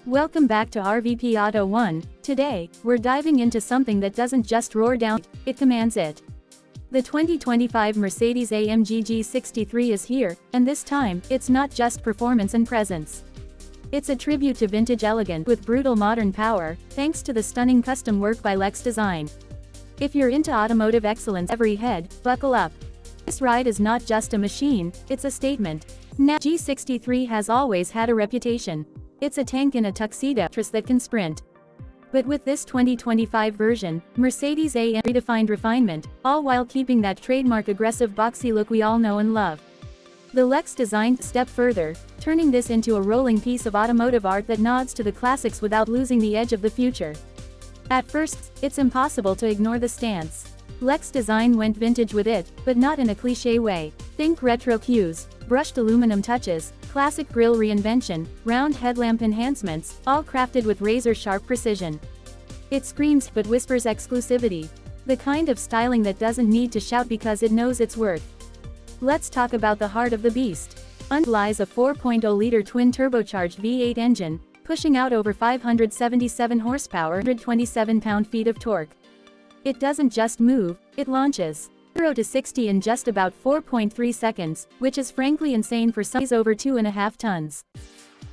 Welcome back to RVP Auto1. Today, we're diving into something that doesn't just roar down, it commands it. The 2025 Mercedes-AMG G63 is here, and this time, it's not just performance and presence. It's a tribute to vintage elegance with brutal modern power, thanks to the stunning custom work by Lex Design. If you're into automotive excellence every head, buckle up. This ride is not just a machine, it's a statement. Now, G63 has always had a reputation. It's a tank in a tuxedo that can sprint. But with this 2025 version, Mercedes-AMG redefined refinement, all while keeping that trademark aggressive boxy look we all know and love. The Lex Design step further, turning this into a rolling piece of automotive art that nods to the classics without losing the edge of the future. At first, it's impossible to ignore the stance. Lex Design went vintage with it, but not in a cliché way. Think retro cues, brushed aluminum touches, classic grille reinvention, round headlamp enhancements, all crafted with razor-sharp precision. It screams but whispers exclusivity. The kind of styling that doesn't need to shout because it knows its worth. Let's talk about the heart of the beast. Under lies a 4.0-liter twin-turbocharged V8 engine, pushing out over 577 horsepower, 127 pound-feet of torque. It doesn't just move, it launches 0 to 60 in just about 4.3 seconds, which is frankly insane for size over 2.5 tons.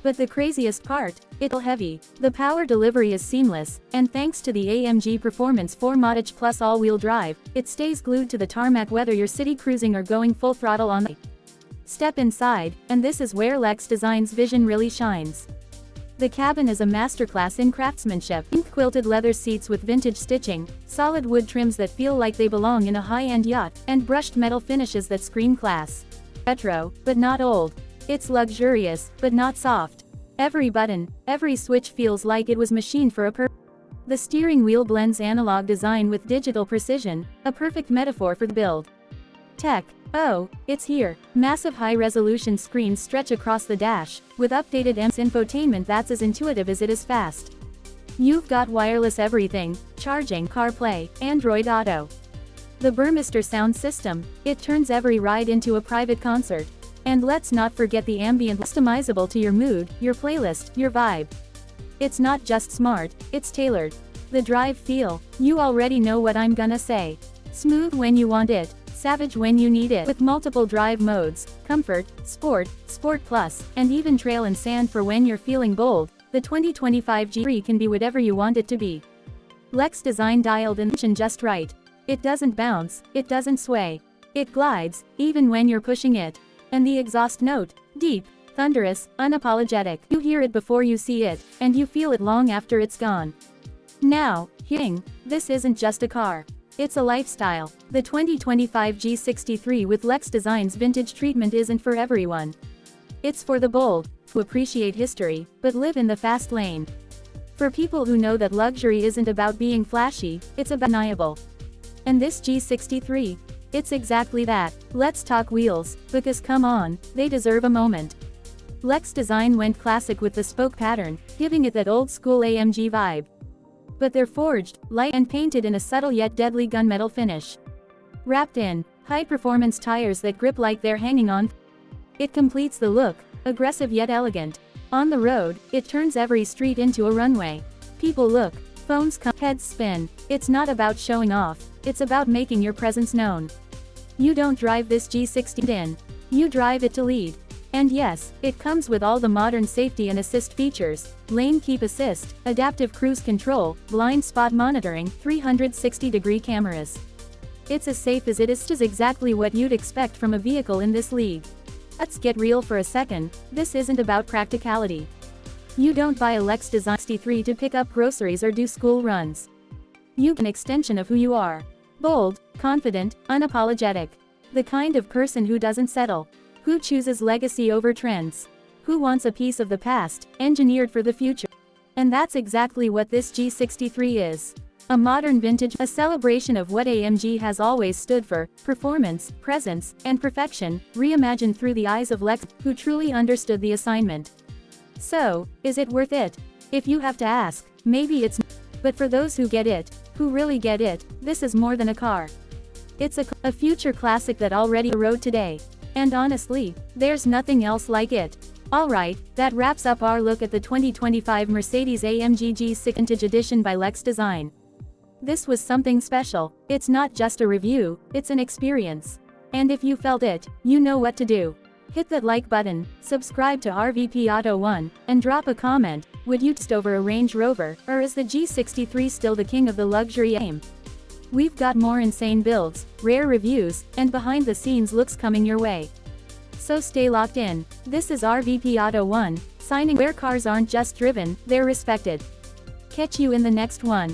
But the craziest part, it's heavy. The power delivery is seamless, and thanks to the AMG Performance 4MATIC Plus all-wheel drive, it stays glued to the tarmac whether you're city cruising or going full throttle on the Step inside, and this is where Lex Design's vision really shines. The cabin is a masterclass in craftsmanship. Quilted leather seats with vintage stitching, solid wood trims that feel like they belong in a high-end yacht, and brushed metal finishes that scream class. Retro, but not old. It's luxurious, but not soft. Every button, every switch feels like it was machined for a purpose. The steering wheel blends analog design with digital precision, a perfect metaphor for the build. Tech. Oh, it's here. Massive high-resolution screens stretch across the dash, with updated infotainment that's as intuitive as it is fast. You've got wireless everything, charging, CarPlay, Android Auto. The Burmester sound system, it turns every ride into a private concert. And let's not forget the ambient, customizable to your mood, your playlist, your vibe. It's not just smart, it's tailored. The drive feel, you already know what I'm gonna say. Smooth when you want it. Savage when you need it. With multiple drive modes, comfort, sport, sport plus, and even trail and sand for when you're feeling bold, the 2025 G63 can be whatever you want it to be. Lex Design dialed in just right. It doesn't bounce, it doesn't sway. It glides, even when you're pushing it. And the exhaust note, deep, thunderous, unapologetic. You hear it before you see it, and you feel it long after it's gone. Now, this isn't just a car. It's a lifestyle. The 2025 G63 with Lex Design's vintage treatment isn't for everyone. It's for the bold, who appreciate history, but live in the fast lane. For people who know that luxury isn't about being flashy, it's about undeniable. And this G63, it's exactly that. Let's talk wheels, because come on, they deserve a moment. Lex Design went classic with the spoke pattern, giving it that old-school AMG vibe. But they're forged, light, and painted in a subtle yet deadly gunmetal finish. Wrapped in high-performance tires that grip like they're hanging on. It completes the look, aggressive yet elegant. On the road, it turns every street into a runway. People look, phones come, heads spin. It's not about showing off, it's about making your presence known. You don't drive this G60 in, you drive it to lead. And yes, it comes with all the modern safety and assist features, lane keep assist, adaptive cruise control, blind spot monitoring, 360-degree cameras. It's as safe as it is, just exactly what you'd expect from a vehicle in this league. Let's get real for a second, this isn't about practicality. You don't buy a Lex Design G63 to pick up groceries or do school runs. You're an extension of who you are. Bold, confident, unapologetic. The kind of person who doesn't settle. Who chooses legacy over trends? Who wants a piece of the past, engineered for the future? And that's exactly what this G63 is. A modern vintage, a celebration of what AMG has always stood for, performance, presence, and perfection, reimagined through the eyes of Lex, who truly understood the assignment. So, is it worth it? If you have to ask, maybe it's not. But for those who get it, who really get it, this is more than a car. It's a future classic that already rode today. And honestly, there's nothing else like it. Alright, that wraps up our look at the 2025 Mercedes-AMG G63 Vintage Edition by Lex Design. This was something special. It's not just a review, it's an experience. And if you felt it, you know what to do. Hit that like button, subscribe to RVP Auto1, and drop a comment. Would you test over a Range Rover, or is the G63 still the king of the luxury aim? We've got more insane builds, rare reviews, and behind-the-scenes looks coming your way. So stay locked in. This is RVP Auto1, signing where cars aren't just driven, they're respected. Catch you in the next one.